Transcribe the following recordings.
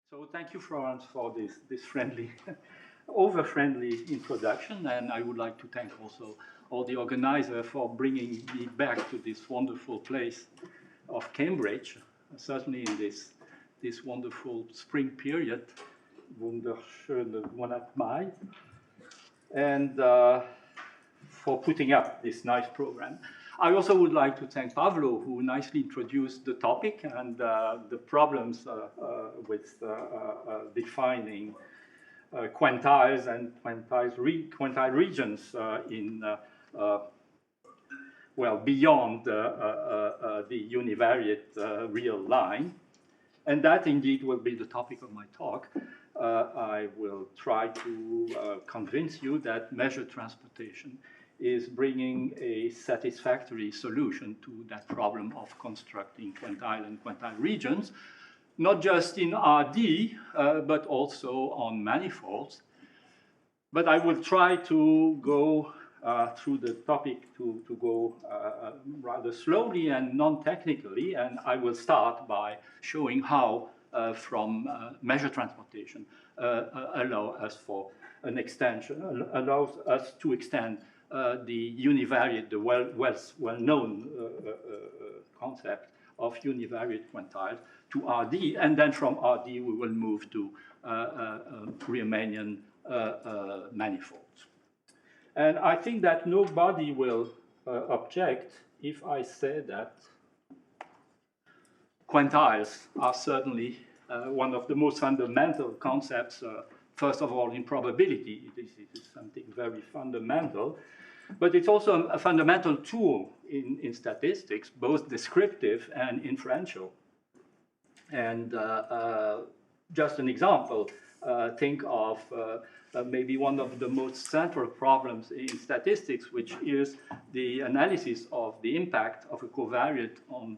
So thank you, Florence, for this friendly, over-friendly introduction, and I would like to thank also all the organizers for bringing me back to this wonderful place of Cambridge, certainly in this wonderful spring period, wunderschöne Monat Mai, and for putting up this nice program. I also would like to thank Pavlo, who nicely introduced the topic and the problems with defining quantiles and quantile regions well, beyond the univariate real line. And that indeed will be the topic of my talk. I will try to convince you that measured transportation is bringing a satisfactory solution to that problem of constructing quantile and quantile regions, not just in RD, but also on manifolds. But I will try to go through the topic to go rather slowly and non-technically, and I will start by showing how from measured transportation allows us for an extension, allows us to extend the univariate, the well-known concept of univariate quantiles to RD, and then from RD we will move to Riemannian manifolds. And I think that nobody will object if I say that quantiles are certainly one of the most fundamental concepts, first of all, in probability. This is something very fundamental, but it's also a fundamental tool in statistics, both descriptive and inferential. And just an example, think of maybe one of the most central problems in statistics, which is the analysis of the impact of a covariate on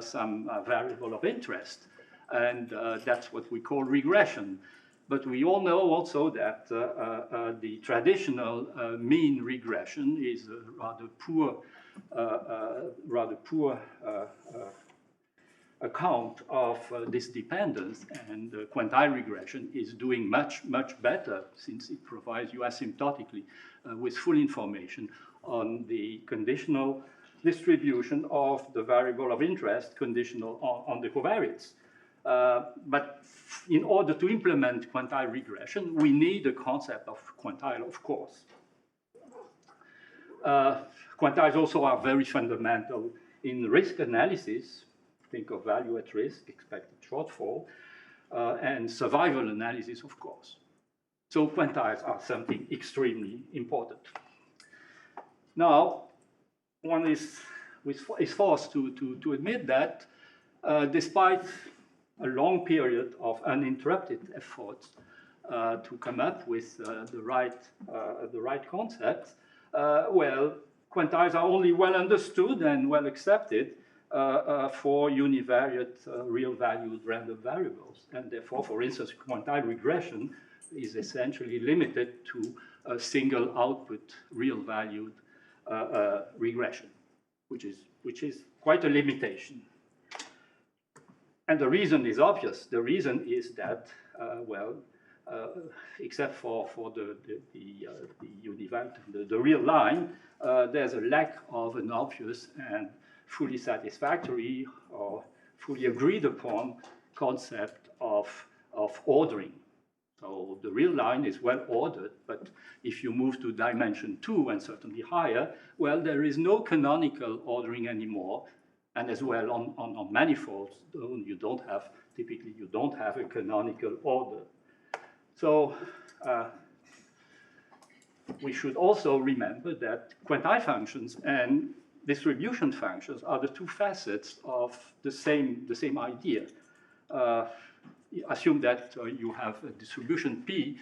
some variable of interest. And that's what we call regression. But we all know also that the traditional mean regression is a rather poor account of this dependence, and quantile regression is doing much better, since it provides you asymptotically with full information on the conditional distribution of the variable of interest conditional on the covariates. But in order to implement quantile regression, we need a concept of quantile, of course. Quantiles also are very fundamental in risk analysis. Think of value at risk, expected shortfall, and survival analysis, of course. So quantiles are something extremely important. Now, one is forced to admit that despite a long period of uninterrupted efforts to come up with the right concepts, well, quantiles are only well understood and well accepted for univariate real-valued random variables. And therefore, for instance, quantile regression is essentially limited to a single output real-valued regression, which is quite a limitation. And the reason is obvious. The reason is that, well, except for the univariate, the real line, there's a lack of an obvious and fully satisfactory or fully agreed upon concept of ordering. So the real line is well ordered, but if you move to dimension 2 and certainly higher, well, there is no canonical ordering anymore. And as well on manifolds, typically you don't have a canonical order. So we should also remember that quantile functions and distribution functions are the two facets of the same idea. Assume that you have a distribution P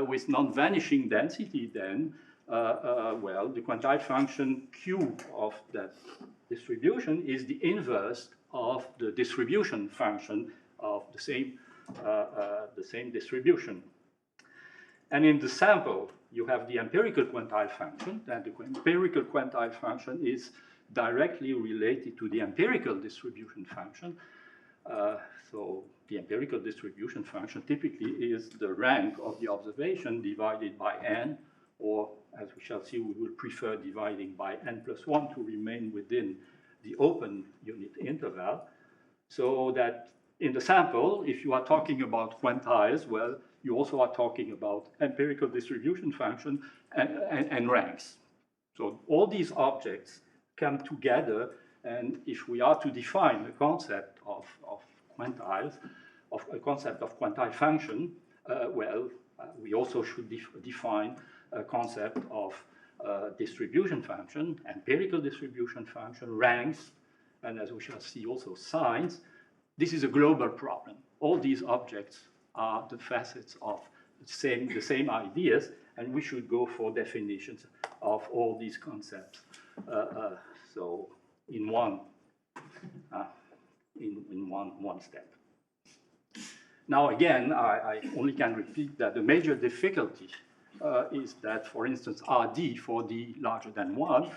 with non-vanishing density, then well, the quantile function Q of that distribution is the inverse of the distribution function of the same distribution. And in the sample, you have the empirical quantile function, and the empirical quantile function is directly related to the empirical distribution function. So the empirical distribution function typically is the rank of the observation divided by n, or as we shall see, we will prefer dividing by n+1 to remain within the open unit interval, so that in the sample, if you are talking about quantiles, well, you also are talking about empirical distribution function and ranks. So all these objects come together, and if we are to define the concept of quantiles, of a concept of quantile function, we also should define a concept of distribution function, empirical distribution function, ranks, and as we shall see also signs. This is a global problem. All these objects are the facets of the same ideas, and we should go for definitions of all these concepts. So in one step. Now again, I only can repeat that the major difficulty is that, for instance, RD for D larger than 1,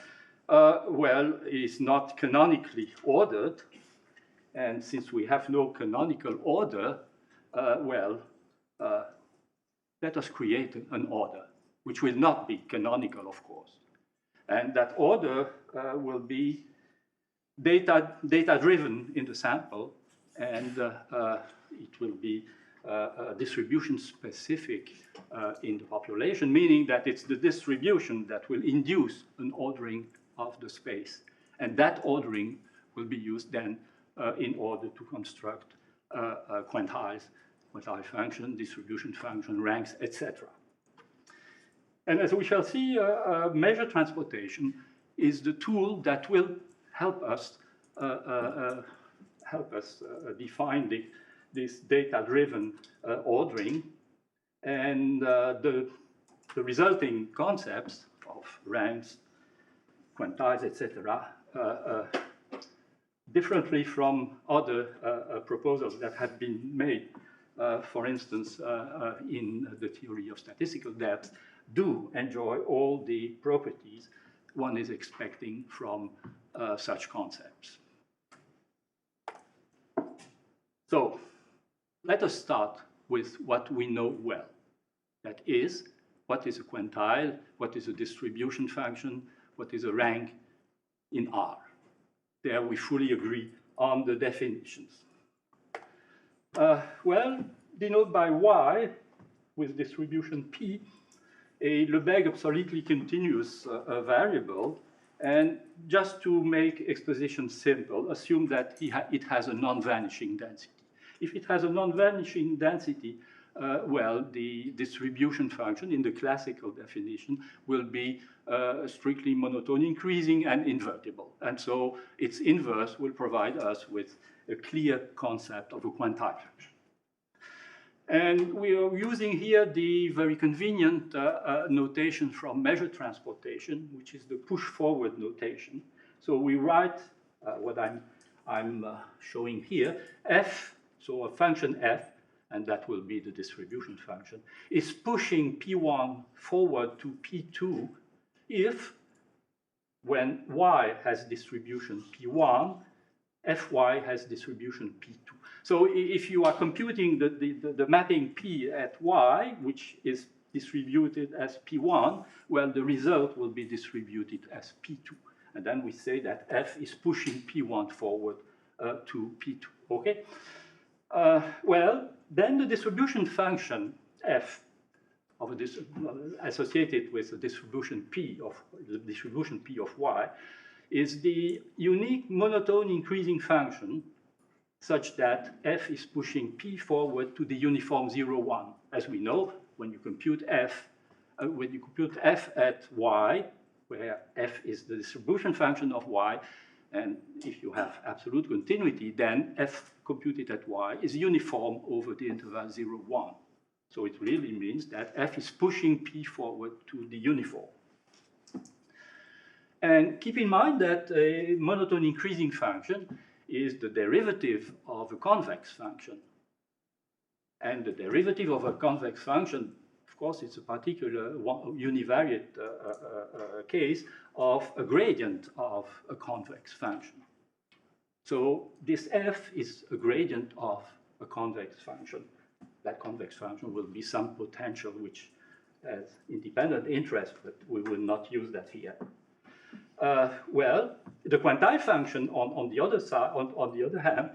is not canonically ordered. And since we have no canonical order, let us create an order, which will not be canonical, of course. And that order will be data-driven in the sample, and it will be distribution-specific in the population, meaning that it's the distribution that will induce an ordering of the space. And that ordering will be used then in order to construct quantiles, quantile function, distribution function, ranks, etc. And as we shall see, measure transportation is the tool that will help us define this data-driven ordering, and the resulting concepts of ranks, quantiles, etc. Differently from other proposals that have been made, for instance, in the theory of statistical depth, do enjoy all the properties one is expecting from such concepts. So let us start with what we know well. That is, what is a quantile, what is a distribution function, what is a rank in R. There we fully agree on the definitions. Denote by Y with distribution P a Lebesgue absolutely continuous variable, and just to make exposition simple, assume that it has a non-vanishing density. If it has a non-vanishing density, the distribution function in the classical definition will be strictly monotone increasing and invertible. And so its inverse will provide us with a clear concept of a quantile function. And we are using here the very convenient notation from measure transportation, which is the push-forward notation. So we write what I'm showing here, f, so a function f, and that will be the distribution function, is pushing P1 forward to P2 if, when y has distribution P1, Fy has distribution P2. So if you are computing the mapping P at y, which is distributed as P1, the result will be distributed as P2. And then we say that F is pushing P1 forward to P2, okay? Then the distribution function F of this associated with the distribution P of y is the unique monotone increasing function such that f is pushing p forward to the uniform 0, 1. As we know, when you compute f at y, where f is the distribution function of y, and if you have absolute continuity, then f computed at y is uniform over the interval 0, 1. So it really means that f is pushing p forward to the uniform. And keep in mind that a monotone increasing function is the derivative of a convex function. And the derivative of a convex function, of course, it's a particular univariate case of a gradient of a convex function. So this f is a gradient of a convex function. That convex function will be some potential which has independent interest, but we will not use that here. Well, the quantile function on the other side, on the other hand,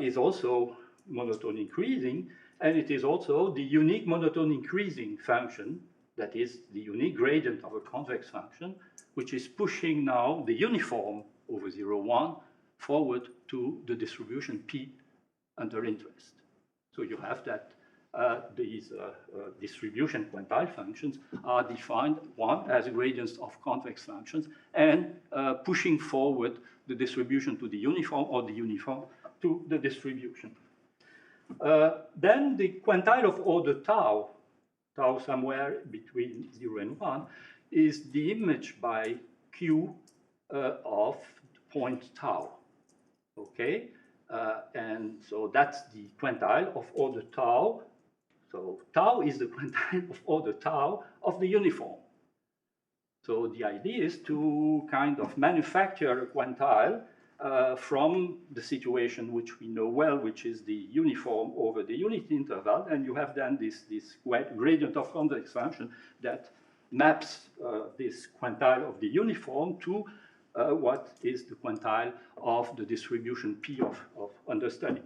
is also monotone increasing, and it is also the unique monotone increasing function, that is the unique gradient of a convex function, which is pushing now the uniform over 0, 1 forward to the distribution P under interest. So you have that these distribution quantile functions are defined, one, as gradients of convex functions, and pushing forward the distribution to the uniform or the uniform to the distribution. Then the quantile of order tau, tau somewhere between 0 and 1, is the image by Q of point tau, okay? And so that's the quantile of order tau. So tau is the quantile of order tau of the uniform. So the idea is to kind of manufacture a quantile from the situation which we know well, which is the uniform over the unit interval, and you have then this gradient of convex function that maps this quantile of the uniform to what is the quantile of the distribution P of understudy.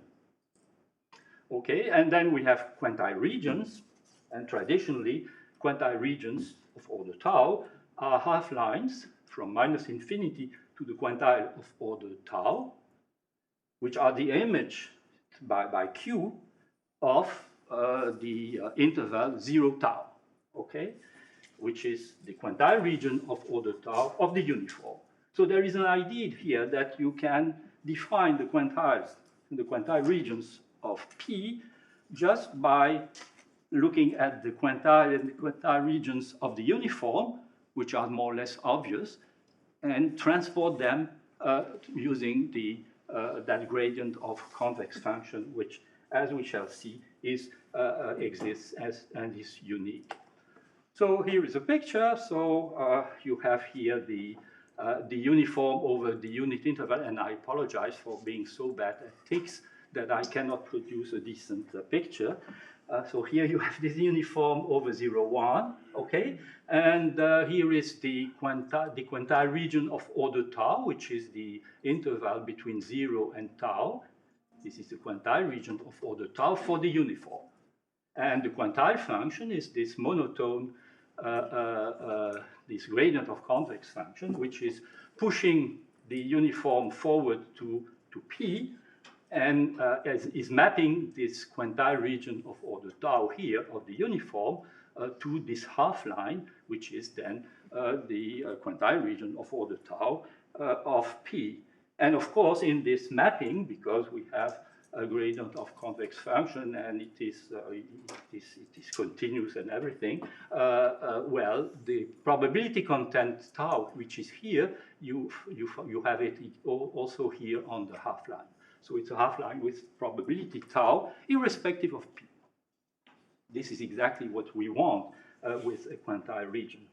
Okay, and then we have quantile regions, and traditionally, quantile regions of order tau are half-lines from -infinity to the quantile of order tau, which are the image by Q of the interval 0 tau, okay, which is the quantile region of order tau of the uniform. So there is an idea here that you can define the quantiles, the quantile regions of P just by looking at the quantile and the quantile regions of the uniform, which are more or less obvious, and transport them using the, that gradient of convex function, which, as we shall see, is, exists as, and is unique. So here is a picture. So you have here the uniform over the unit interval, and I apologize for being so bad at TICS that I cannot produce a decent picture. So here you have this uniform over 0, 1, okay? And here is the quantile region of order tau, which is the interval between 0 and tau. This is the quantile region of order tau for the uniform. And the quantile function is this monotone, this gradient of convex function, which is pushing the uniform forward to P, and is mapping this quantile region of order tau here of the uniform to this half-line, which is then the quantile region of order tau of P. And of course, in this mapping, because we have a gradient of convex function and it is continuous and everything, well, the probability content tau, which is here, you have it also here on the half-line. So it's a half-line with probability tau, irrespective of P. This is exactly what we want with a quantile region.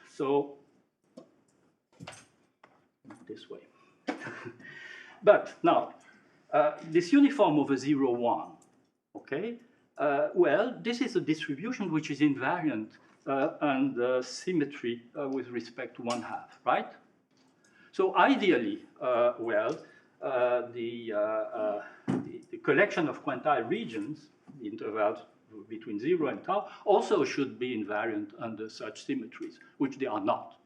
So this way. But now, this uniform over 0, 1, okay? Well, this is a distribution which is invariant and symmetry with respect to 1/2, right? So ideally, well, the collection of quantile regions, the intervals between 0 and tau, also should be invariant under such symmetries, which they are not.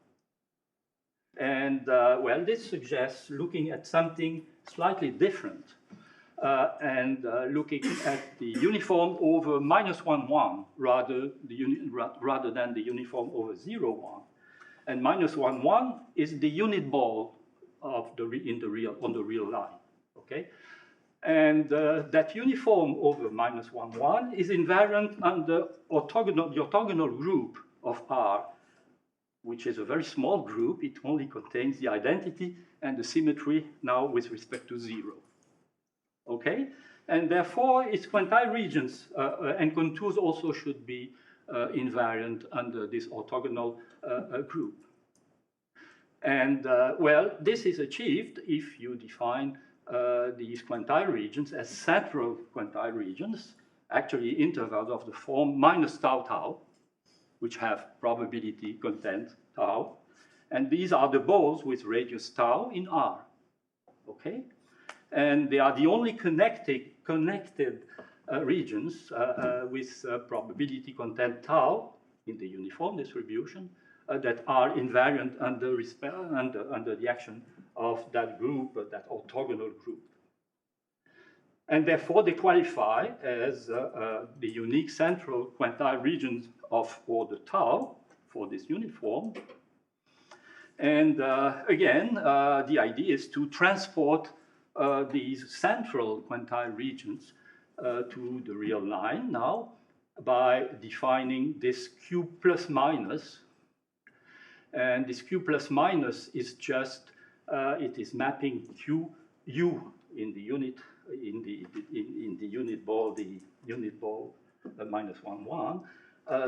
And well, this suggests looking at something slightly different and looking at the uniform over -1, 1 rather than the uniform over 0, 1. And -1, 1 is the unit ball of on the real line, okay? And that uniform over -1, 1 is invariant under the orthogonal group of R, which is a very small group. It only contains the identity and the symmetry now with respect to 0, okay? And therefore, its quantile regions and contours also should be invariant under this orthogonal group. And well, this is achieved if you define these quantile regions as central quantile regions, actually intervals of the form minus tau tau, which have probability content tau. And these are the balls with radius tau in R, okay? And they are the only connected regions with probability content tau in the uniform distribution that are invariant under the action of that group, that orthogonal group. And therefore, they qualify as the unique central quantile regions of order tau for this uniform. And again, the idea is to transport these central quantile regions to the real line now by defining this Q plus minus. And this Q plus minus is just, it is mapping Q U in the unit ball, the unit ball minus 1, 1,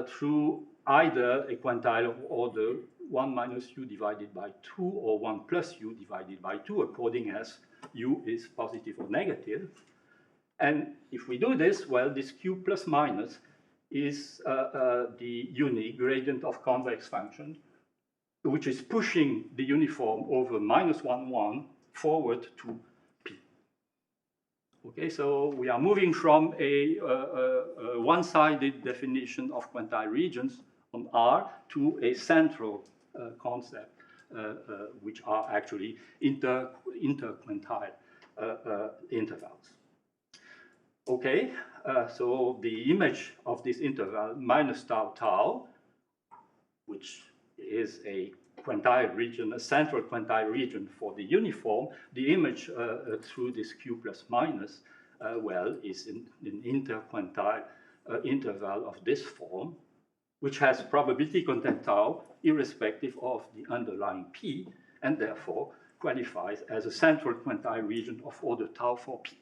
through either a quantile of order 1 minus u divided by 2 or 1 plus u divided by 2, according as u is positive or negative. And if we do this, well, this q plus minus is the unique gradient of convex function, which is pushing the uniform over minus 1, 1 forward to P. Okay, so we are moving from a one-sided definition of quantile regions on R to a central concept, which are actually interquantile intervals. Okay, so the image of this interval minus tau tau, which is a quantile region, a central quantile region for the uniform, the image through this q plus minus, well, is an interquantile interval of this form, which has probability content tau irrespective of the underlying p, and therefore qualifies as a central quantile region of order tau for p.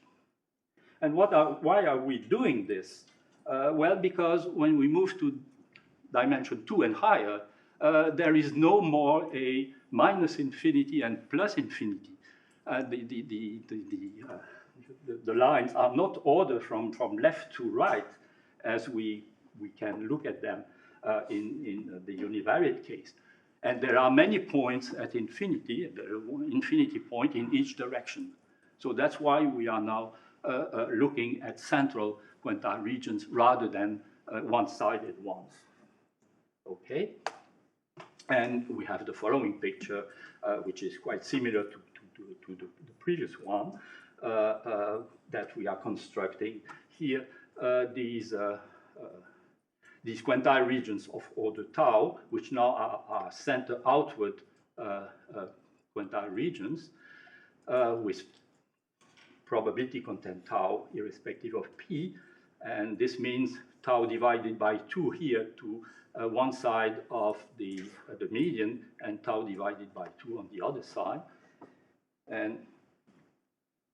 And why are we doing this? Well, because when we move to dimension 2 and higher, there is no more a minus infinity and plus infinity. The lines are not ordered from left to right as we can look at them in the univariate case. And there are many points at infinity, there is one infinity point in each direction. So that's why we are now looking at central quantile regions rather than one-sided ones. Okay? And we have the following picture, which is quite similar to the previous one, that we are constructing here. These quantile regions of order tau, which now are center outward quantile regions with probability content tau irrespective of p, and this means tau divided by 2 here to one side of the median and tau divided by 2 on the other side. And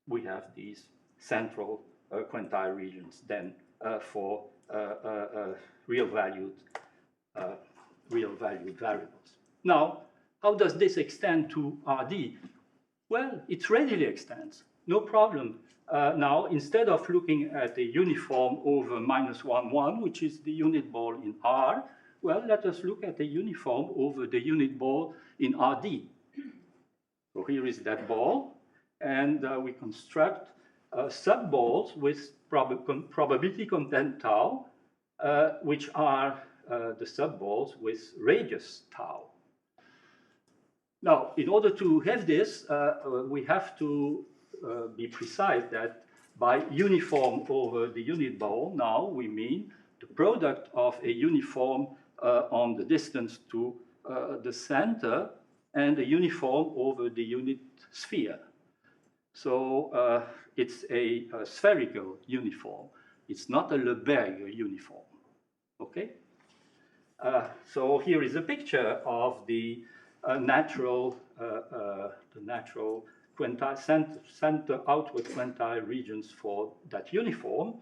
we have these central quantile regions then for real valued variables. Now, how does this extend to RD? Well, it readily extends, no problem. Now, instead of looking at a uniform over minus 1, 1, which is the unit ball in R, well, let us look at a uniform over the unit ball in RD. So here is that ball, and we construct sub-balls with probability content tau, which are the sub-balls with radius tau. Now, in order to have this, we have to be precise that by uniform over the unit ball, now we mean the product of a uniform on the distance to the center and a uniform over the unit sphere. So it's a spherical uniform. It's not a Libre uniform. Okay? So here is a picture of the natural quantile center outward quantile regions for that uniform,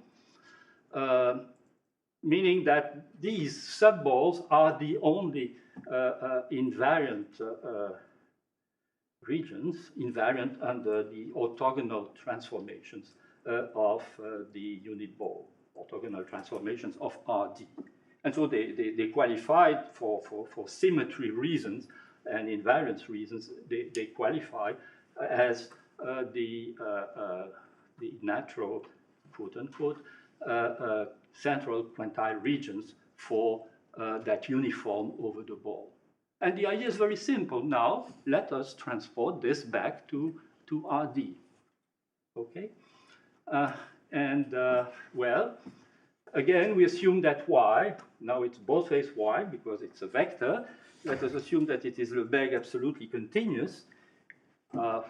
meaning that these sub-balls are the only invariant regions invariant under the orthogonal transformations of the unit ball, orthogonal transformations of RD. And so they qualified for symmetry reasons and invariance reasons, they qualify as the natural, quote unquote, central quantile regions for that uniform over the ball. And the idea is very simple. Now, let us transport this back to RD. Okay? Well, again, we assume that Y, now it's both-face Y because it's a vector. Let us assume that it is Lebesgue absolutely continuous.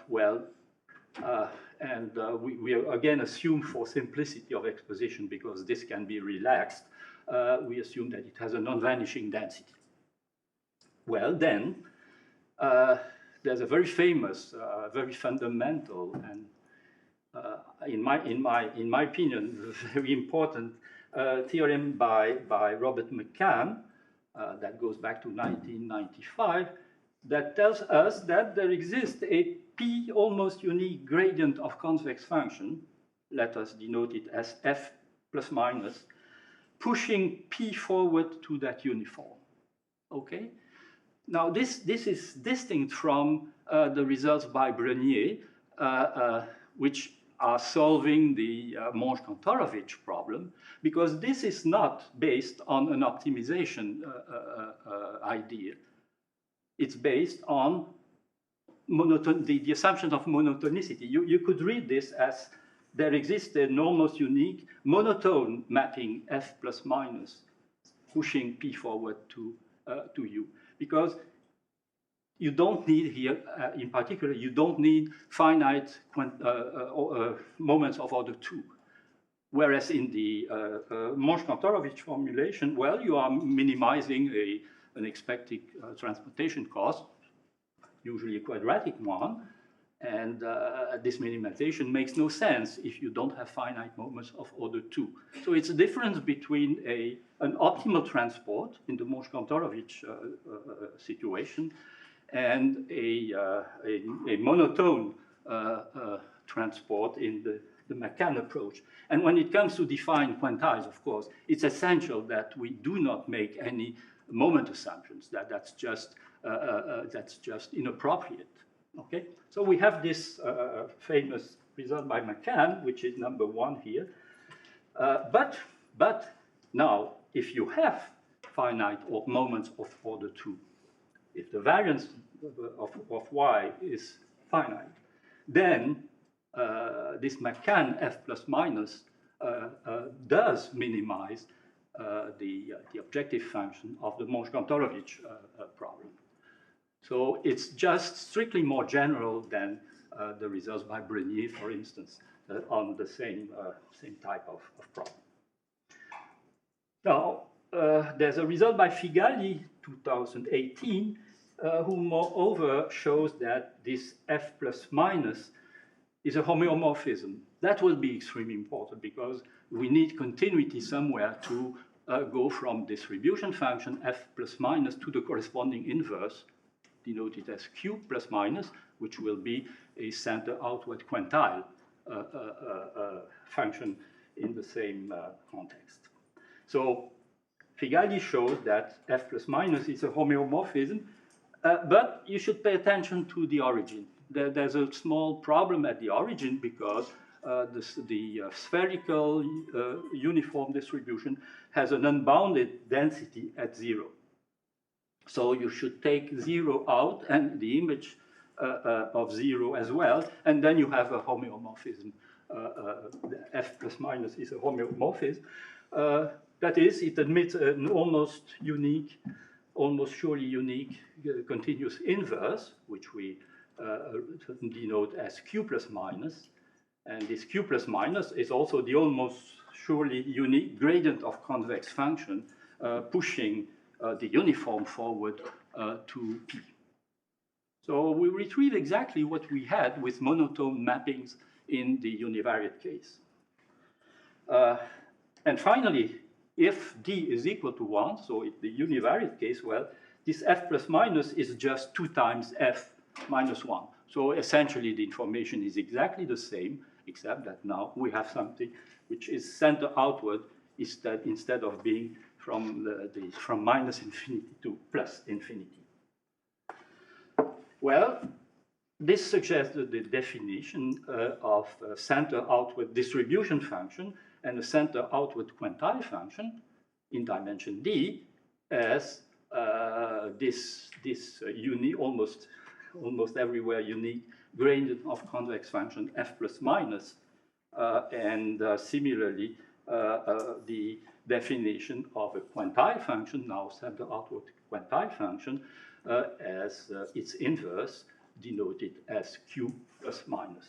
We again assume for simplicity of exposition, because this can be relaxed, we assume that it has a non-vanishing density. Well, then, there's a very famous, very fundamental, and in my opinion, very important theorem by Robert McCann that goes back to 1995, that tells us that there exists a P almost unique gradient of convex function, let us denote it as F plus minus, pushing P forward to that uniform. Okay? Now, this is distinct from the results by Brenier, which are solving the Monge-Kantorovich problem, because this is not based on an optimization idea. It's based on the assumptions of monotonicity. You could read this as there exists an almost unique monotone mapping F plus minus, pushing P forward to U. Because you don't need here, in particular, you don't need finite moments of order 2. Whereas in the Monge-Kantorovich formulation, well, you are minimizing an expected transportation cost, usually a quadratic one, and this minimization makes no sense if you don't have finite moments of order 2. So it's a difference between an optimal transport in the Monge-Kantorovich situation and a monotone transport in the McCann approach. And when it comes to define quantiles, of course, it's essential that we do not make any moment assumptions. That's just inappropriate. Okay, so we have this famous result by McCann, which is number 1 here. But now, if you have finite or moments of order 2, if the variance of Y is finite, then this McCann F plus minus does minimize the objective function of the Monge-Kantorovich problem. So it's just strictly more general than the results by Brenier, for instance, on the same type of problem. Now, there's a result by Figali, 2018, who moreover shows that this F plus minus is a homeomorphism. That will be extremely important because we need continuity somewhere to go from distribution function F plus minus to the corresponding inverse, denoted as Q plus minus, which will be a center outward quantile function in the same context. So Figali shows that F plus minus is a homeomorphism, but you should pay attention to the origin. There's a small problem at the origin because the spherical uniform distribution has an unbounded density at 0. So you should take 0 out and the image of 0 as well, and then you have a homeomorphism. F plus minus is a homeomorphism. That is, it admits an almost unique, almost surely unique continuous inverse, which we denote as Q plus minus. And this Q plus minus is also the almost surely unique gradient of convex function pushing the uniform forward to P. So we retrieve exactly what we had with monotone mappings in the univariate case. And finally, if D is equal to 1, so in the univariate case, well, this F plus minus is just 2 times F minus 1. So essentially, the information is exactly the same, except that now we have something which is center outward instead of being from minus infinity to plus infinity. Well, this suggests the definition of a center outward distribution function and a center outward quantile function in dimension D as this almost everywhere unique gradient of convex function f plus minus, and similarly the definition of a quantile function, now center outward quantile function, as its inverse, denoted as q plus minus.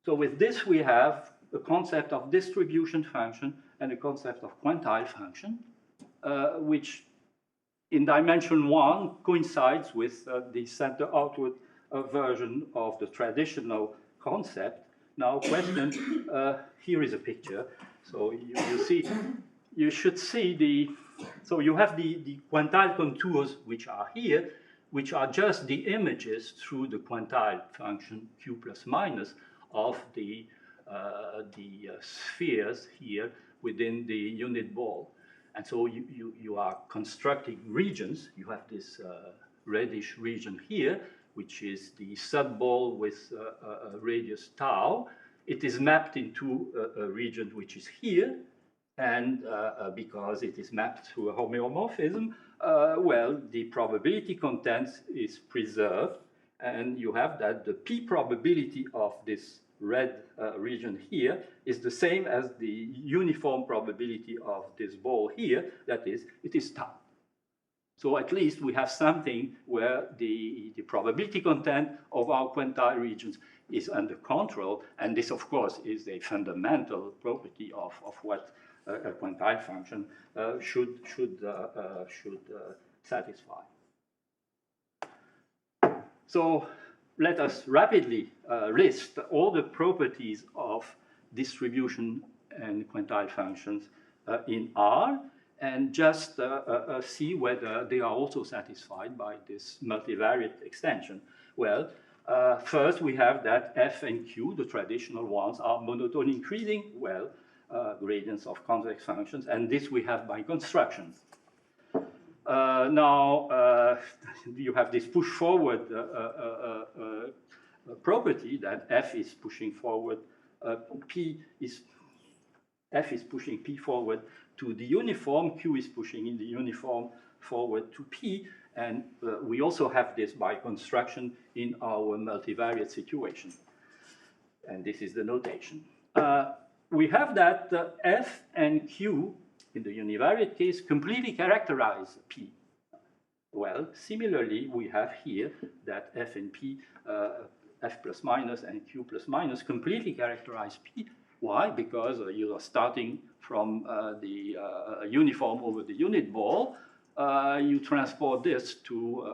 So with this we have a concept of distribution function and a concept of quantile function, which in dimension 1 coincides with the center outward version of the traditional concept. Now question, here is a picture. So you should see so you have the quantile contours which are here, which are just the images through the quantile function q plus minus of the spheres here within the unit ball. And so you are constructing regions. You have this reddish region here, which is the subball with a radius tau. It is mapped into a region which is here, and because it is mapped through a homeomorphism, well, the probability content is preserved, and you have that the p probability of this red region here is the same as the uniform probability of this ball here, that is, it is tau. So at least we have something where the probability content of our quantile regions is under control, and this, of course, is a fundamental property of what a quantile function should satisfy. So let us rapidly list all the properties of distribution and quantile functions in R, and just see whether they are also satisfied by this multivariate extension. Well, first we have that f and q, the traditional ones, are monotone increasing, well, gradients of convex functions, and this we have by construction. Now, you have this push forward property that f is pushing forward, f is pushing p forward to the uniform, q is pushing in the uniform forward to p, and we also have this by construction in our multivariate situation. And this is the notation. We have that f and q, in the univariate case, completely characterize p. Well, similarly, we have here that f and p, f plus minus and q plus minus, completely characterize p. Why? Because you are starting from the uniform over the unit ball. You transport this to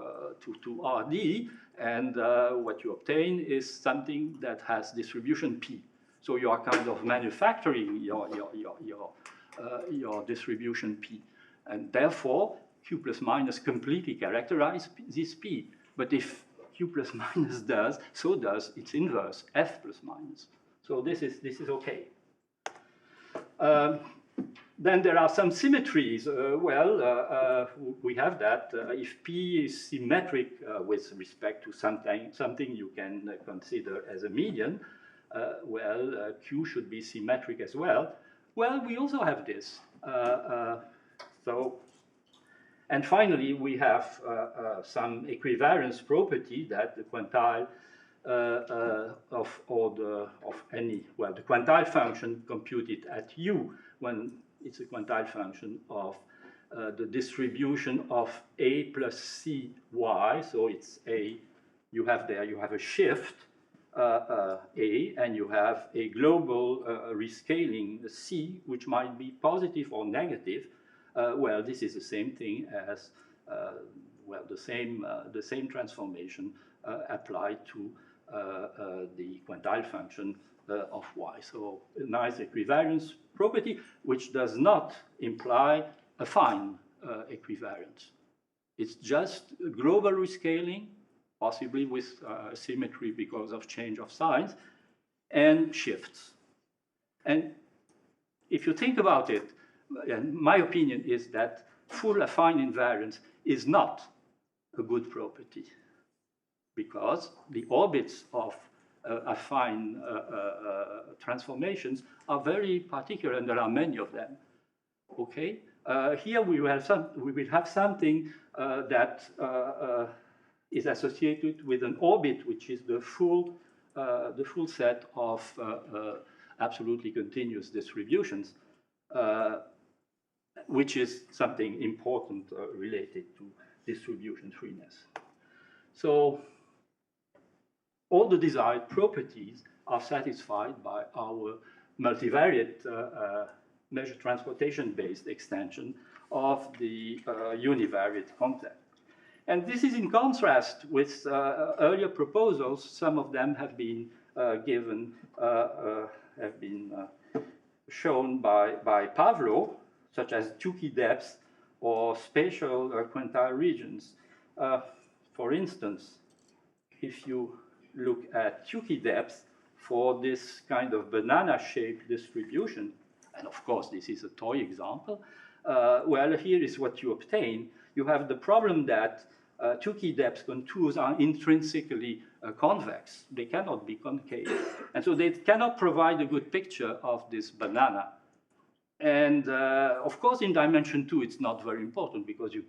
RD, and what you obtain is something that has distribution p. So you are kind of manufacturing your distribution p, and therefore q plus minus completely characterize this p. But if q plus minus does, so does its inverse, f plus minus. So this is okay. Then there are some symmetries. We have that if p is symmetric with respect to something you can consider as a median, q should be symmetric as well. Well, we also have this. And finally, we have some equivalence property that the quantile the quantile function computed at u, when it's a quantile function of the distribution of a plus c y. So it's a, you have a shift a, and you have a global rescaling c, which might be positive or negative. Well, this is the same thing as the same transformation applied to the quantile function of y. So a nice equivalence property, which does not imply affine equivalence. It's just global rescaling possibly with symmetry because of change of signs, and shifts. And if you think about it, my opinion is that full affine invariance is not a good property, because the orbits of affine transformations are very particular, and there are many of them. Okay, here we will have something that is associated with an orbit, which is the full set of absolutely continuous distributions, which is something important related to distribution freeness. So all the desired properties are satisfied by our multivariate measure transportation-based extension of the univariate concept. And this is in contrast with earlier proposals. Some of them have been shown by Pavlo, such as Tukey depths or spatial quantile regions. For instance, if you look at Tukey depths for this kind of banana-shaped distribution, and of course this is a toy example, well, here is what you obtain. You have the problem that Tukey depth contours are intrinsically convex. They cannot be concave. And so they cannot provide a good picture of this banana. And of course, in dimension 2, it's not very important because you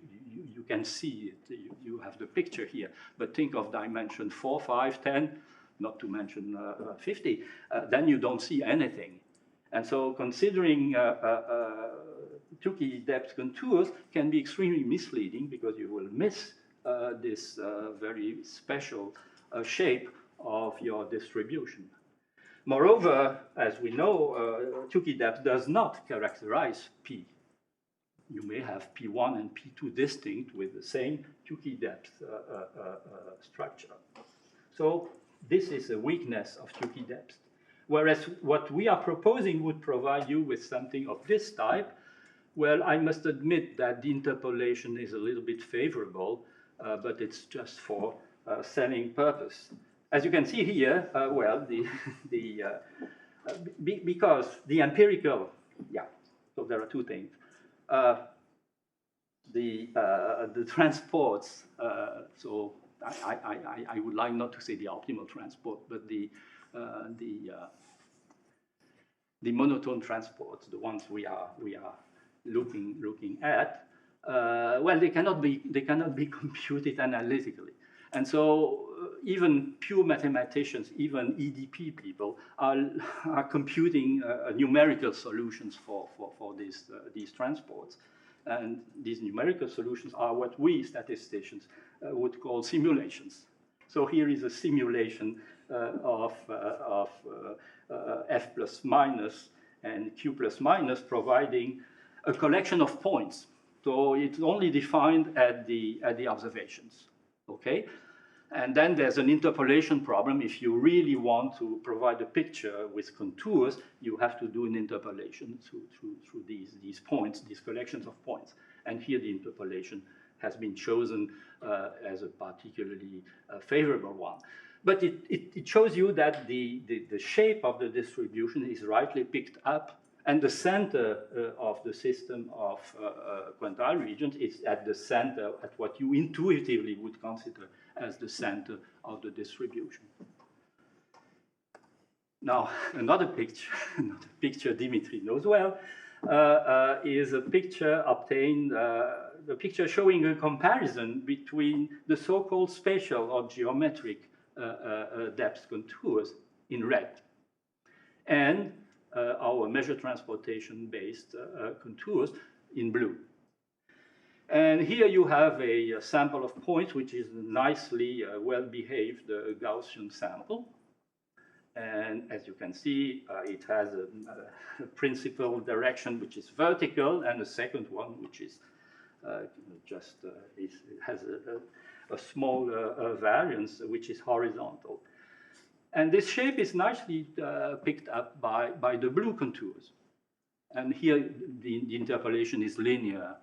can see it. You have the picture here. But think of dimension 4, 5, 10, not to mention 50, then you don't see anything. And so considering Tukey depth contours can be extremely misleading because you will miss this very special shape of your distribution. Moreover, as we know, Tukey depth does not characterize P. You may have P1 and P2 distinct with the same Tukey depth structure. So this is a weakness of Tukey depth. Whereas what we are proposing would provide you with something of this type. Well, I must admit that the interpolation is a little bit favorable, but it's just for selling purpose. As you can see here, well, because the empirical, so there are two things. The transports, so I would like not to say the optimal transport, but the monotone transports, the ones we are looking at, well, they cannot be computed analytically. And so even pure mathematicians, even EDP people, are computing numerical solutions for these transports. And these numerical solutions are what we statisticians would call simulations. So here is a simulation of F plus minus and Q plus minus, providing a collection of points. So it's only defined at the observations. Okay, and then there's an interpolation problem. If you really want to provide a picture with contours, you have to do an interpolation through these points, these collections of points. And here the interpolation has been chosen as a particularly favorable one. But it shows you that the shape of the distribution is rightly picked up, and the center of the system of quantile regions is at the center, at what you intuitively would consider as the center of the distribution. Now, another picture Dimitri knows well, is a picture obtained, the picture showing a comparison between the so-called spatial or geometric depth contours in red and our measure transportation-based contours in blue. And here you have a sample of points, which is a nicely well-behaved Gaussian sample. And as you can see, it has a principal direction which is vertical, and a second one which is has a small variance which is horizontal. And this shape is nicely picked up by the blue contours. And here the interpolation is linear,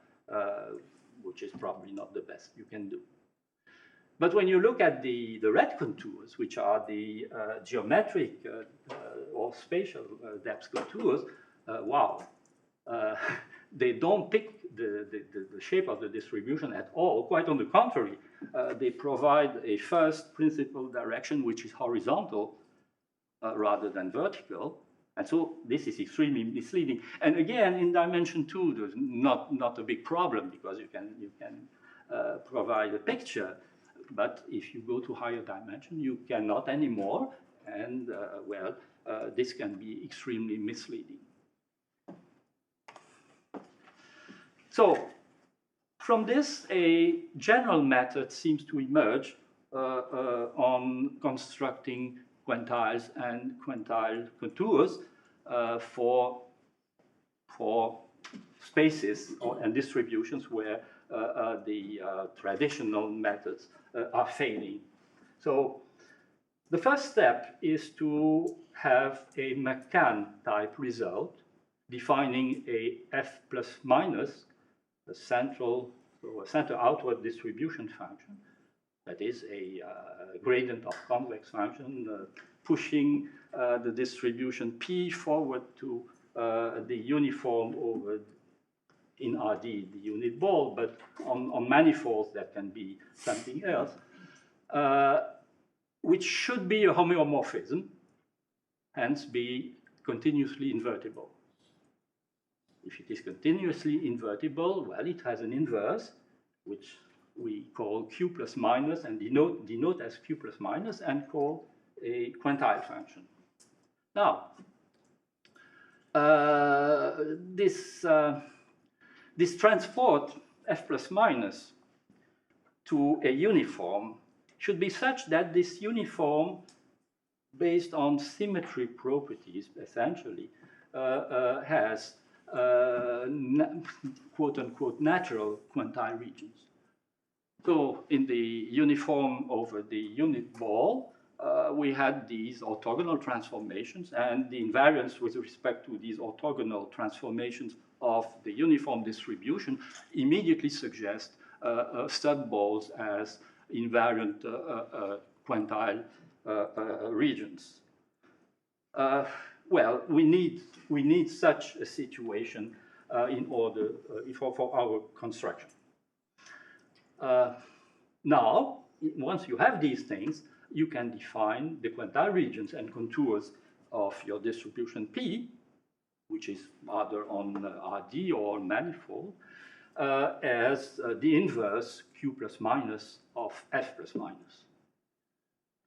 which is probably not the best you can do. But when you look at the red contours, which are the geometric or spatial depth contours, wow, they don't pick the shape of the distribution at all. Quite on the contrary, they provide a first principal direction which is horizontal rather than vertical. And so this is extremely misleading. And again, in dimension 2, there's not a big problem because you can provide a picture. But if you go to higher dimension, you cannot anymore. And well, this can be extremely misleading. So from this, a general method seems to emerge on constructing quantiles and quantile contours for spaces and distributions where the traditional methods are failing. So the first step is to have a McCann type result defining a F plus minus, a center outward distribution function. That is a gradient of convex function pushing the distribution P forward to the uniform over in RD, the unit ball, but on manifolds that can be something else, which should be a homeomorphism, hence be continuously invertible. If it is continuously invertible, well, it has an inverse, which we call Q plus minus and denote as Q plus minus and call a quantile function. Now, this transport F plus minus to a uniform should be such that this uniform, based on symmetry properties, essentially, has quote-unquote natural quantile regions. So in the uniform over the unit ball, we had these orthogonal transformations, and the invariance with respect to these orthogonal transformations of the uniform distribution immediately suggest stud balls as invariant quantile regions. Well, we need such a situation in order for our construction. Now, once you have these things, you can define the quantile regions and contours of your distribution P, which is either on RD or manifold, as the inverse Q plus minus of F plus minus.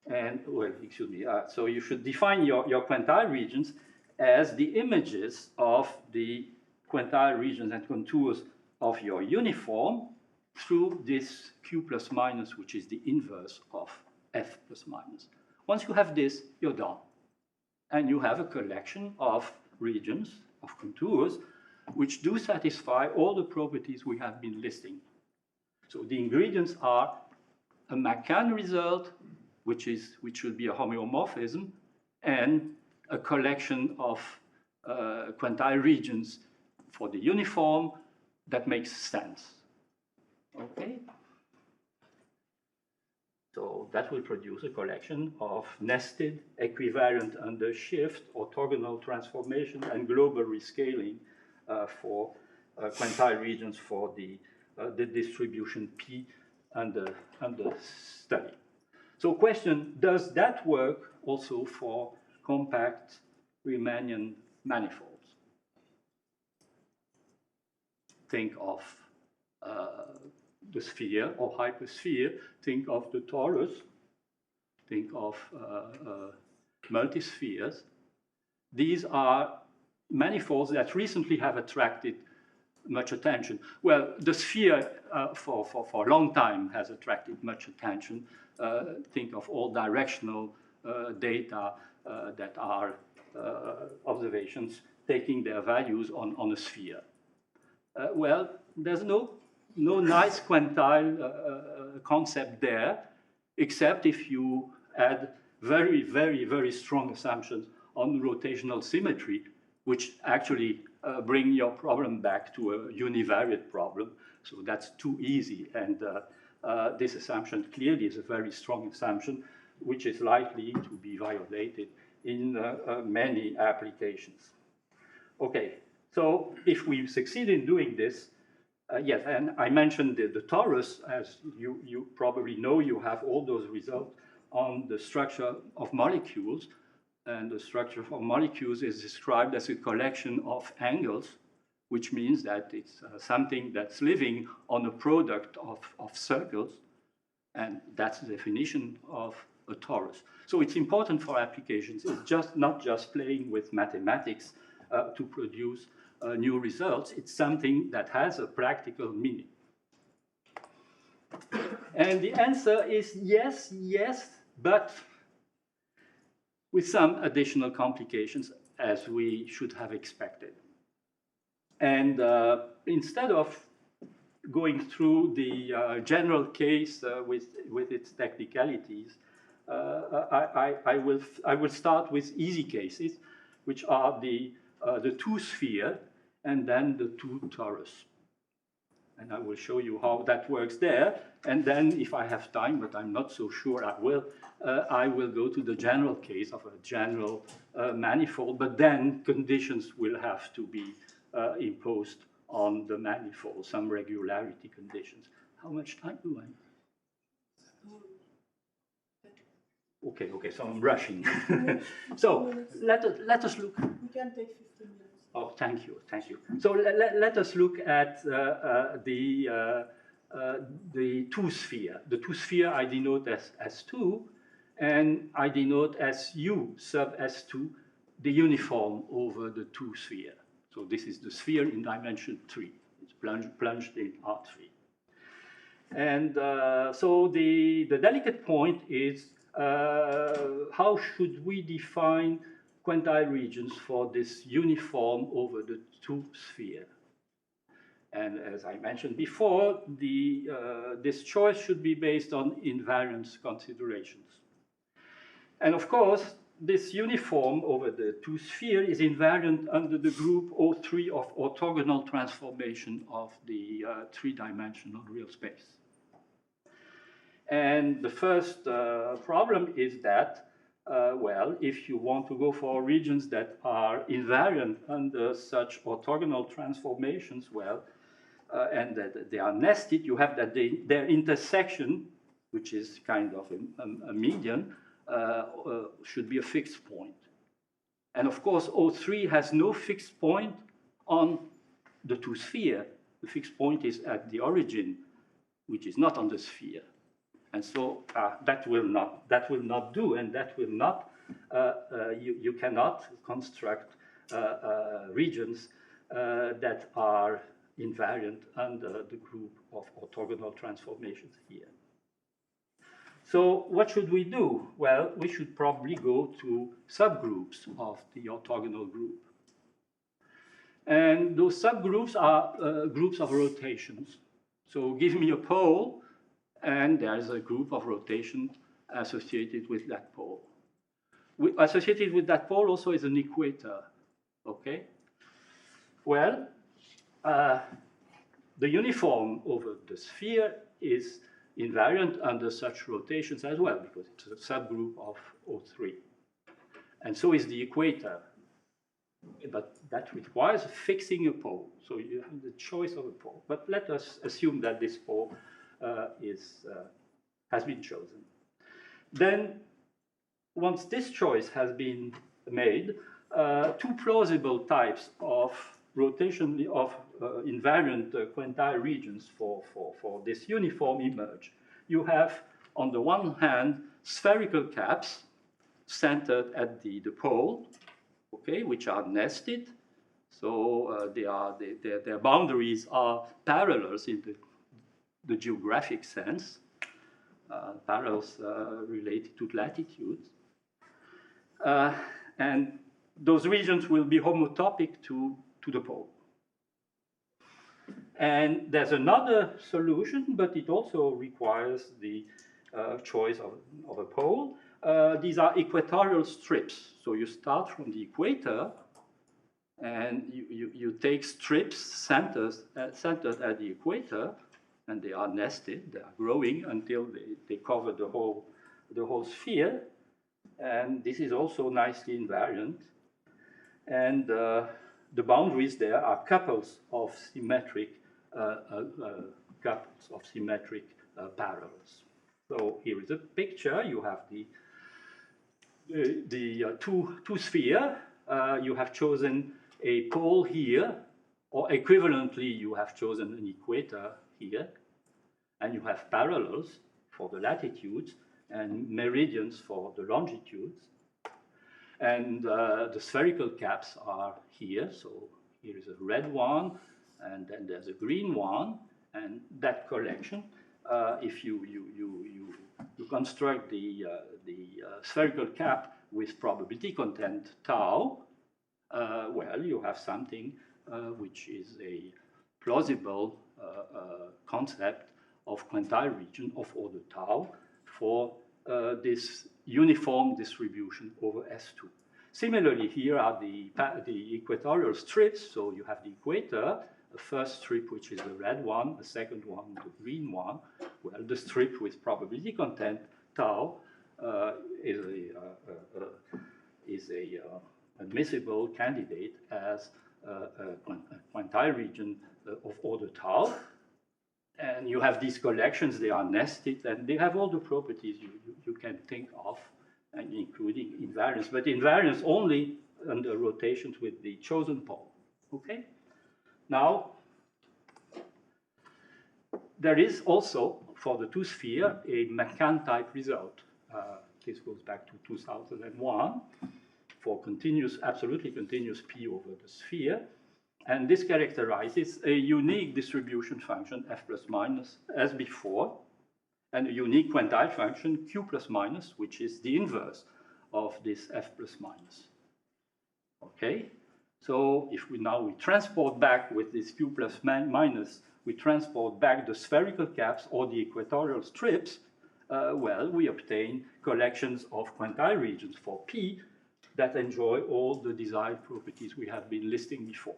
And, well, excuse me, so you should define your quantile regions as the images of the quantile regions and contours of your uniform through this Q plus minus, which is the inverse of F plus minus. Once you have this, you're done. And you have a collection of regions, of contours, which do satisfy all the properties we have been listing. So the ingredients are a McCann result, which should be a homeomorphism, and a collection of quantile regions for the uniform that makes sense. Okay? So that will produce a collection of nested, equivariant under shift, orthogonal transformations, and global rescaling for quantile regions for the distribution P under study. So question, does that work also for compact Riemannian manifolds? Think of the sphere or hypersphere, think of the torus, think of multispheres. These are manifolds that recently have attracted much attention. Well, the sphere for a long time has attracted much attention. Think of all directional data that are observations taking their values on a sphere. Well, there's no nice quantile concept there, except if you add very, very, very strong assumptions on rotational symmetry, which actually bring your problem back to a univariate problem. So that's too easy, and this assumption clearly is a very strong assumption, which is likely to be violated in many applications. Okay, so if we succeed in doing this, yes, and I mentioned the torus, as you probably know, you have all those results on the structure of molecules, and the structure of molecules is described as a collection of angles, which means that it's something that's living on a product of circles, and that's the definition of a torus. So it's important for applications. It's not just playing with mathematics to produce new results. It's something that has a practical meaning. And the answer is yes, yes, but with some additional complications, as we should have expected. And instead of going through the general case with its technicalities, I will start with easy cases, which are the two sphere and then the two torus. And I will show you how that works there. And then, if I have time, but I'm not so sure I will go to the general case of a general manifold, but then conditions will have to be imposed on the manifold, some regularity conditions. How much time do I have? Okay, so I'm rushing. So let us look. We can take 15 minutes. Oh, thank you. So let us look at the two sphere. The two sphere I denote as S2, and I denote as U sub S2, the uniform over the two sphere. So this is the sphere in dimension 3. It's plunged in R3. And so the delicate point is how should we define quantile regions for this uniform over the two sphere? And as I mentioned before, this choice should be based on invariance considerations. And of course, this uniform over the two sphere is invariant under the group O3 of orthogonal transformation of the three-dimensional real space. And the first problem is that, well, if you want to go for regions that are invariant under such orthogonal transformations, well, and that they are nested, you have that their intersection, which is kind of a median, should be a fixed point. And of course, O3 has no fixed point on the two sphere. The fixed point is at the origin, which is not on the sphere. And so that will not do, and that will not, you cannot construct regions that are invariant under the group of orthogonal transformations here. So what should we do? Well, we should probably go to subgroups of the orthogonal group. And those subgroups are groups of rotations. So give me a pole, and there's a group of rotation associated with that pole. Associated with that pole also is an equator, okay? Well, the uniform over the sphere is invariant under such rotations as well, because it's a subgroup of O3. And so is the equator. But that requires fixing a pole. So you have the choice of a pole. But let us assume that this pole has been chosen. Then, once this choice has been made, two plausible types of rotation of invariant quantile regions for this uniform emerge. You have, on the one hand, spherical caps centered at the pole, okay, which are nested. So their boundaries are parallels in the geographic sense, parallels related to latitudes. And those regions will be homotopic to the pole. And there's another solution, but it also requires the choice of a pole. These are equatorial strips. So you start from the equator, and you take strips centered at the equator, and they are nested, they are growing until they cover the whole sphere. And this is also nicely invariant. And the boundaries there are couples of symmetric parallels. So here is a picture. You have the two sphere. You have chosen a pole here, or equivalently, you have chosen an equator here, and you have parallels for the latitudes and meridians for the longitudes. And the spherical caps are here. So here is a red one, and then there's a green one, and that collection. If you construct the spherical cap with probability content tau, well, you have something which is a plausible concept of quantile region of order tau for this uniform distribution over S2. Similarly, here are the equatorial strips. So you have the equator, the first strip, which is the red one, the second one, the green one. Well, the strip with probability content tau is a admissible candidate as a quantile region of order tau. And you have these collections, they are nested, and they have all the properties you can think of, and including invariance, but invariance only under rotations with the chosen pole, okay? Now, there is also, for the two-sphere, a McCann-type result. This goes back to 2001 for continuous, absolutely continuous P over the sphere. And this characterizes a unique distribution function, f plus minus, as before, and a unique quantile function, q plus minus, which is the inverse of this f plus minus. Okay? So if we transport back with this q plus minus, we transport back the spherical caps or the equatorial strips, well, we obtain collections of quantile regions for P that enjoy all the desired properties we have been listing before.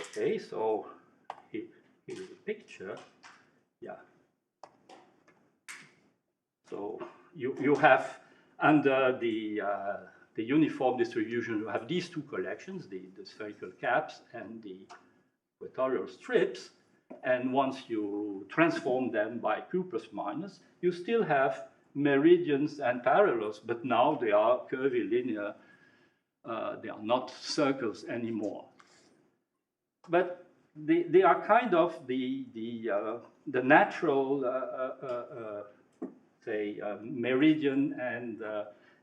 Okay, so here is a picture. Yeah. So you have under the uniform distribution, you have these two collections, the spherical caps and the equatorial strips. And once you transform them by q plus minus, you still have meridians and parallels, but now they are curvilinear. They are not circles anymore. But they are kind of the natural, say, meridian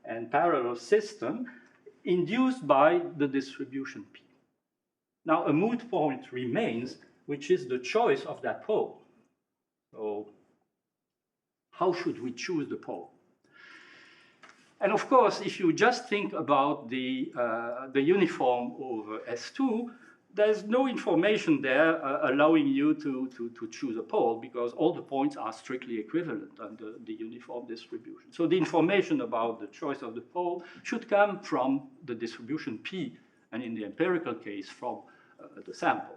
and parallel system induced by the distribution P. Now, a moot point remains, which is the choice of that pole. So, how should we choose the pole? And of course, if you just think about the uniform over S2, there's no information there allowing you to choose a pole because all the points are strictly equivalent under the uniform distribution. So the information about the choice of the pole should come from the distribution P, and in the empirical case, from the sample.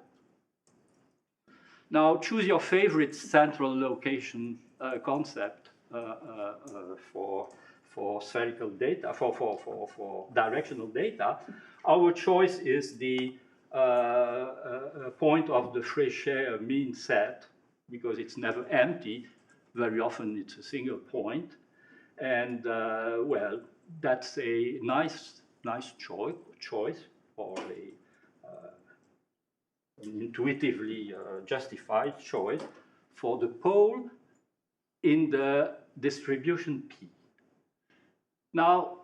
Now, choose your favorite central location concept for spherical data, for directional data. Our choice is the point of the Fréchet mean set, because it's never empty. Very often it's a single point. And well, that's a nice choice for an intuitively justified choice for the pole in the distribution P. Now,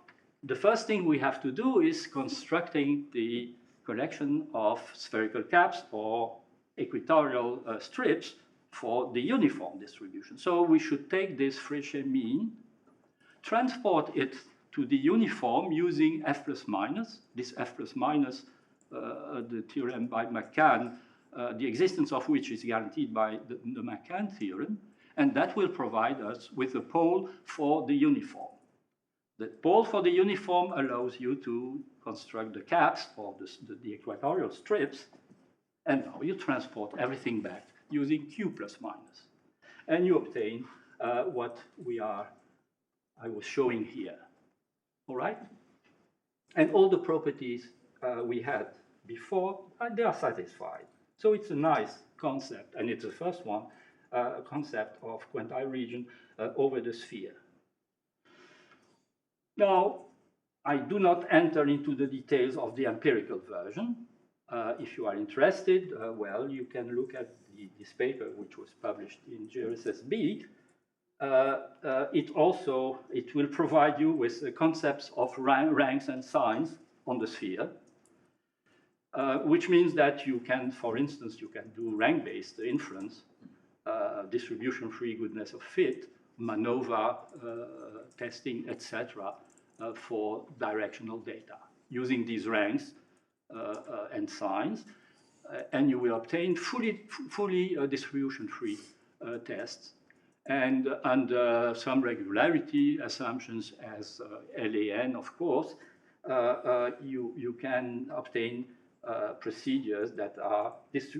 the first thing we have to do is constructing the collection of spherical caps or equatorial strips for the uniform distribution. So we should take this Fréchet mean, transport it to the uniform using f plus minus. This f plus minus, the theorem by McCann, the existence of which is guaranteed by the McCann theorem, and that will provide us with a pole for the uniform. The pole for the uniform allows you to construct the caps or the equatorial strips, and now you transport everything back using Q plus minus. And you obtain what I was showing here. All right? And all the properties we had before, they are satisfied. So it's a nice concept, and it's the first one, a concept of quantile region over the sphere. Now, I do not enter into the details of the empirical version. If you are interested, well, you can look at this paper, which was published in GRSSB. It will provide you with the concepts of ranks and signs on the sphere, which means that you can, for instance, you can do rank-based inference, distribution-free goodness of fit, MANOVA testing, etc., for directional data using these ranks and signs, and you will obtain fully distribution-free tests. And under some regularity assumptions as LAN, of course, you can obtain procedures that are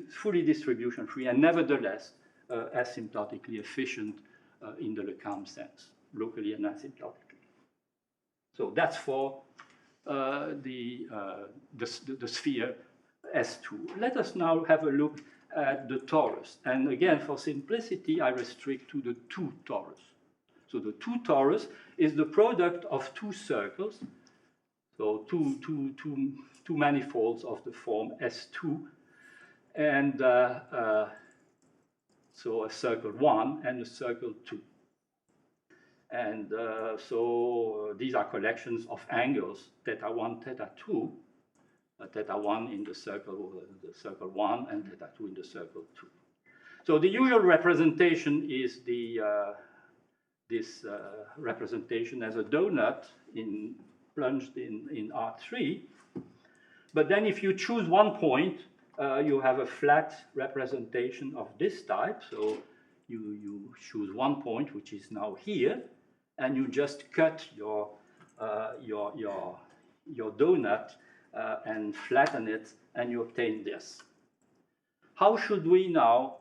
fully distribution-free and nevertheless asymptotically efficient in the Lecam sense, locally and asymptotically. So that's for the sphere S2. Let us now have a look at the torus. And again, for simplicity, I restrict to the 2 torus. So the 2 torus is the product of 2 circles, so two manifolds of the form S2, and so a circle 1 and a circle 2. And so these are collections of angles, theta 1, theta 2, theta 1 in the circle 1 and theta 2 in the circle 2. So the usual representation is this representation as a donut plunged in R3. But then if you choose one point, you have a flat representation of this type. So you choose one point, which is now here, and you just cut your donut and flatten it, and you obtain this. How should we now,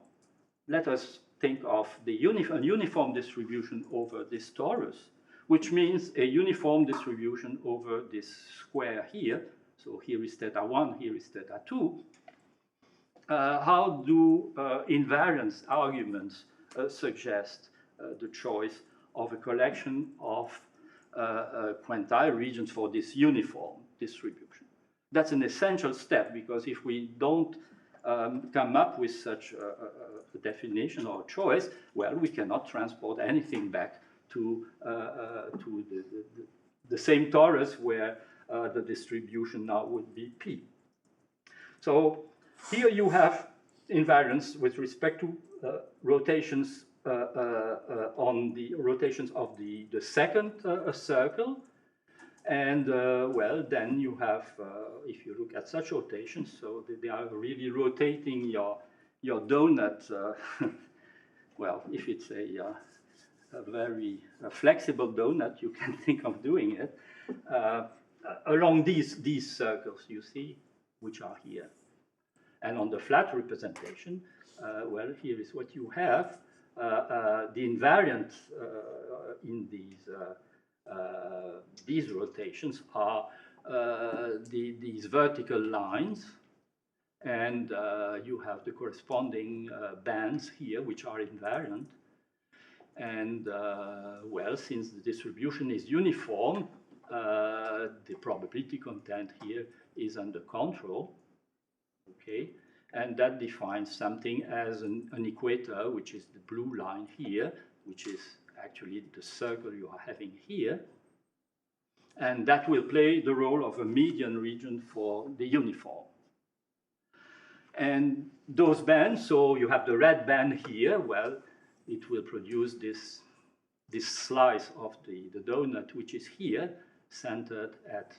let us think of a uniform distribution over this torus, which means a uniform distribution over this square here. So here is theta 1, here is theta 2. How do invariance arguments suggest the choice of a collection of quantile regions for this uniform distribution? That's an essential step, because if we don't come up with such a definition or choice, well, we cannot transport anything back to the same torus where the distribution now would be P. So here you have invariance with respect to rotations on the rotations of the second circle. And well, then you have, if you look at such rotations, so they are really rotating your donut. Well, if it's a very flexible donut, you can think of doing it along these circles, you see, which are here. And on the flat representation, well, here is what you have. The invariant in these rotations are these vertical lines, and you have the corresponding bands here, which are invariant. And well, since the distribution is uniform, the probability content here is under control. Okay, and that defines something as an equator, which is the blue line here, which is actually the circle you are having here. And that will play the role of a median region for the uniform. And those bands, so you have the red band here, well, it will produce this slice of the donut, which is here, centered at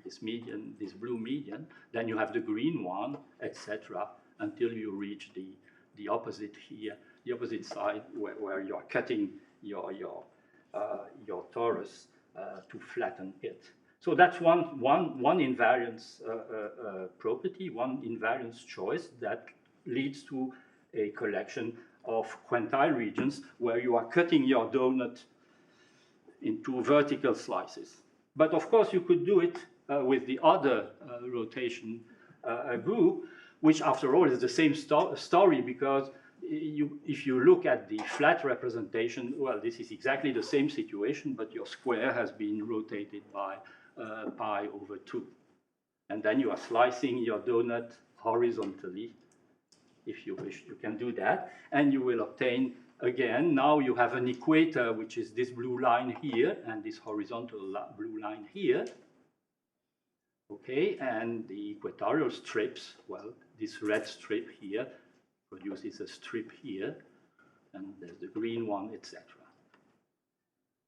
this median, this blue median. Then you have the green one, etc., until you reach the opposite here, the opposite side where you are cutting your torus to flatten it. So that's one invariance property, one invariance choice that leads to a collection of quantile regions where you are cutting your donut into vertical slices. But of course, you could do it with the other rotation group, which after all is the same story, because if you look at the flat representation, well, this is exactly the same situation, but your square has been rotated by pi over 2. And then you are slicing your donut horizontally. If you wish, you can do that. And you will obtain, again, now you have an equator, which is this blue line here, and this horizontal blue line here. Okay, and the equatorial strips, well, this red strip here produces a strip here, and there's the green one, etc.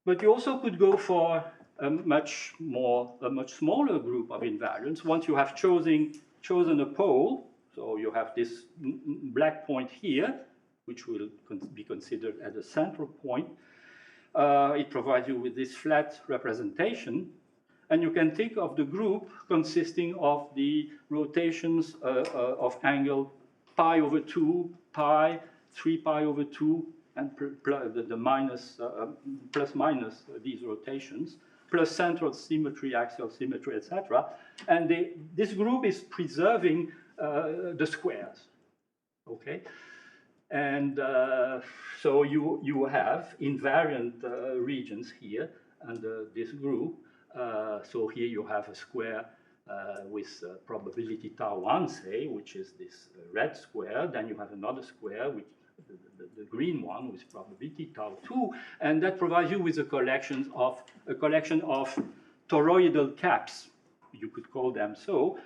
But you also could go for a much smaller group of invariants. Once you have chosen a pole, so you have this black point here, which will be considered as a central point. It provides you with this flat representation. And you can think of the group consisting of the rotations of angle pi over 2, pi, 3 pi over 2, and the minus, plus minus these rotations, plus central symmetry, axial symmetry, etc. And this group is preserving the squares, okay? And so you have invariant regions here under this group. So here you have a square with probability tau 1, say, which is this red square. Then you have another square, which the green one, with probability tau 2, and that provides you with a collection of toroidal caps, you could call them so,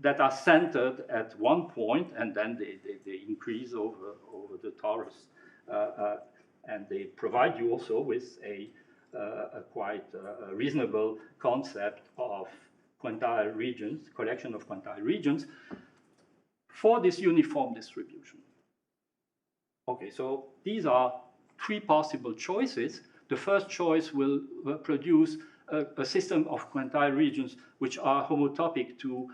that are centered at one point, and then they increase over the torus, and they provide you also with a quite reasonable concept of quantile regions, collection of quantile regions for this uniform distribution. Okay, so these are three possible choices. The first choice will produce a system of quantile regions which are homotopic to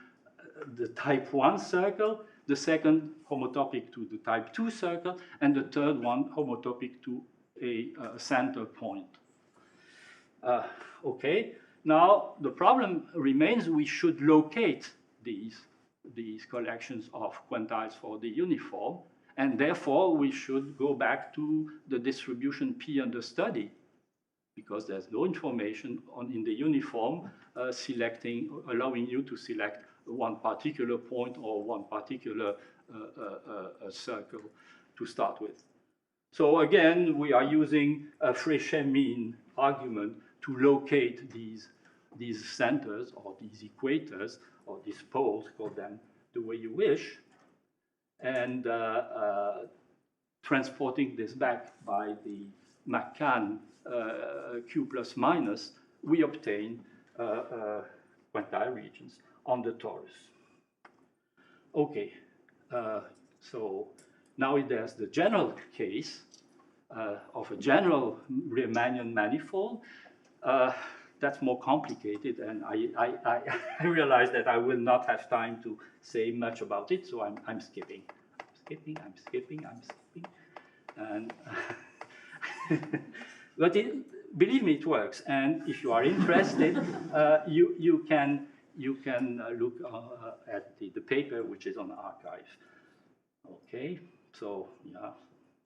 the type 1 circle, the second homotopic to the type 2 circle, and the third one homotopic to a center point. Okay, now the problem remains we should locate these collections of quantiles for the uniform, and therefore we should go back to the distribution P under study, because there's no information in the uniform allowing you to select one particular point or one particular circle to start with. So again, we are using a Fréchet-Mean argument to locate these centers or these equators or these poles, call them the way you wish, and transporting this back by the McCann Q plus minus, we obtain quantile regions on the torus. Okay, so now there's the general case of a general Riemannian manifold. That's more complicated, and I realize that I will not have time to say much about it, so I'm skipping. I'm skipping, and but believe me, it works. And if you are interested, you can look at the paper which is on the archive. Okay, so yeah,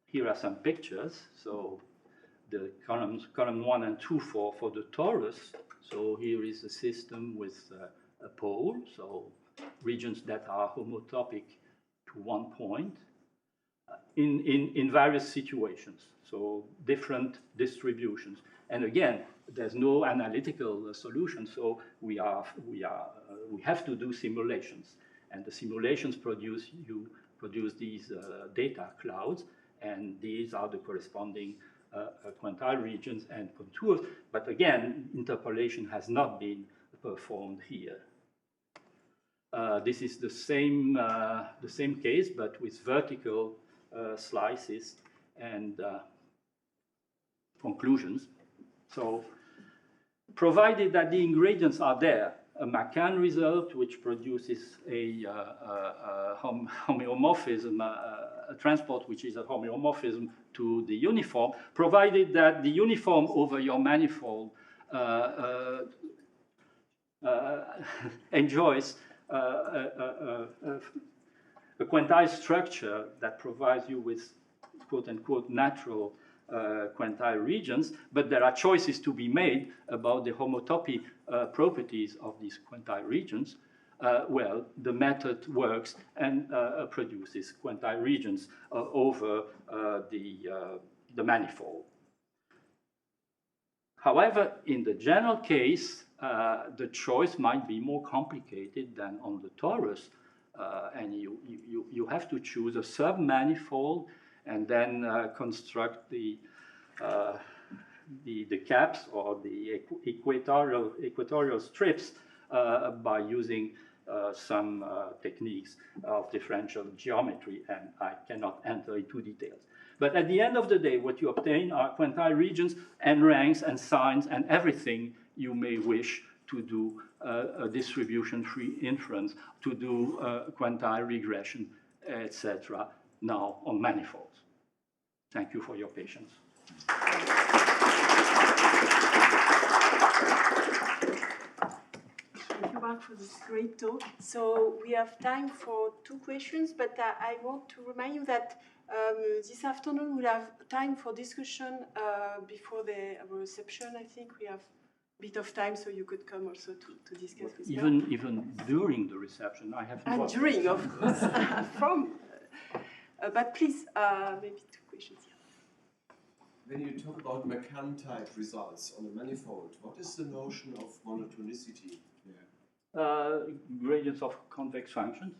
here are some pictures. So the column 1 and 2 for the torus. So here is a system with a pole, so regions that are homotopic to one point in various situations. So different distributions. And again, there's no analytical solution, so we have to do simulations. And the simulations produce these data clouds, and these are the corresponding quantile regions and contours. But again, interpolation has not been performed here. This is the same case, but with vertical slices and conclusions. So, provided that the ingredients are there, McCann result, which produces a homeomorphism, a transport which is a homeomorphism to the uniform, provided that the uniform over your manifold enjoys a quantile structure that provides you with quote-unquote natural quantile regions, but there are choices to be made about the homotopy properties of these quantile regions. Well, the method works and produces quantile regions over the manifold. However, in the general case, the choice might be more complicated than on the torus, and you have to choose a submanifold and then construct the caps or the equatorial strips by using some techniques of differential geometry, and I cannot enter into details. But at the end of the day, what you obtain are quantile regions and ranks and signs and everything you may wish to do a distribution-free inference, to do quantile regression, etc., now on manifolds. Thank you for your patience. Thank you, Marc, for this great talk. So we have time for 2 questions, but I want to remind you that this afternoon we'll have time for discussion before the reception. I think we have a bit of time, so you could come also to discuss with even during the reception, I have. And during, of course, but please, maybe 2 questions here. When you talk about McCann-type results on a manifold, what is the notion of monotonicity there? Gradients of convex functions.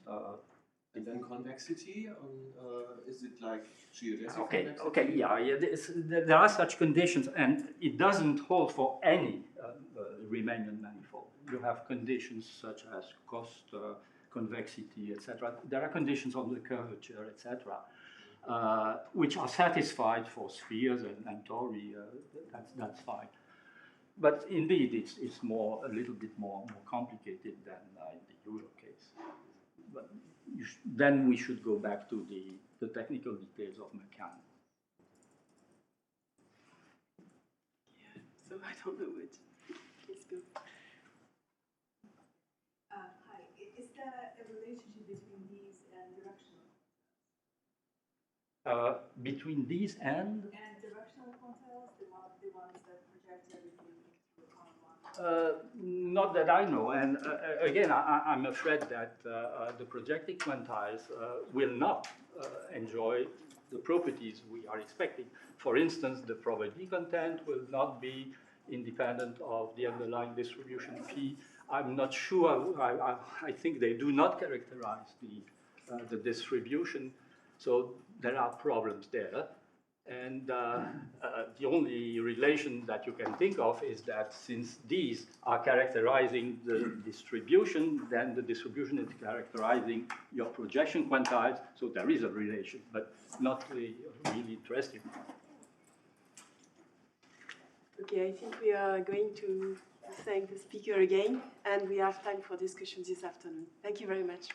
And then convexity, is it like geodesic okay, convexity? Okay, yeah, there are such conditions, and it doesn't hold for any Riemannian manifold. You have conditions such as cost, convexity, etc. There are conditions on the curvature, etc., which are satisfied for spheres and tori. That's fine. But indeed, it's a little bit more complicated than in the usual case. But then we should go back to the technical details of McCann. Yeah, so I don't know which. Please go. Hi, is there a relationship between these and directional? Between these and directional quantiles, the ones that project everything through column 1? Not that I know, and again, I'm afraid that the projective quantiles will not enjoy the properties we are expecting. For instance, the probability content will not be independent of the underlying distribution P. I'm not sure. I think they do not characterize the distribution, so there are problems there. And the only relation that you can think of is that since these are characterizing the distribution, then the distribution is characterizing your projection quantiles, so there is a relation, but not really interesting. Okay, I think we are going to thank the speaker again, and we have time for discussion this afternoon. Thank you very much.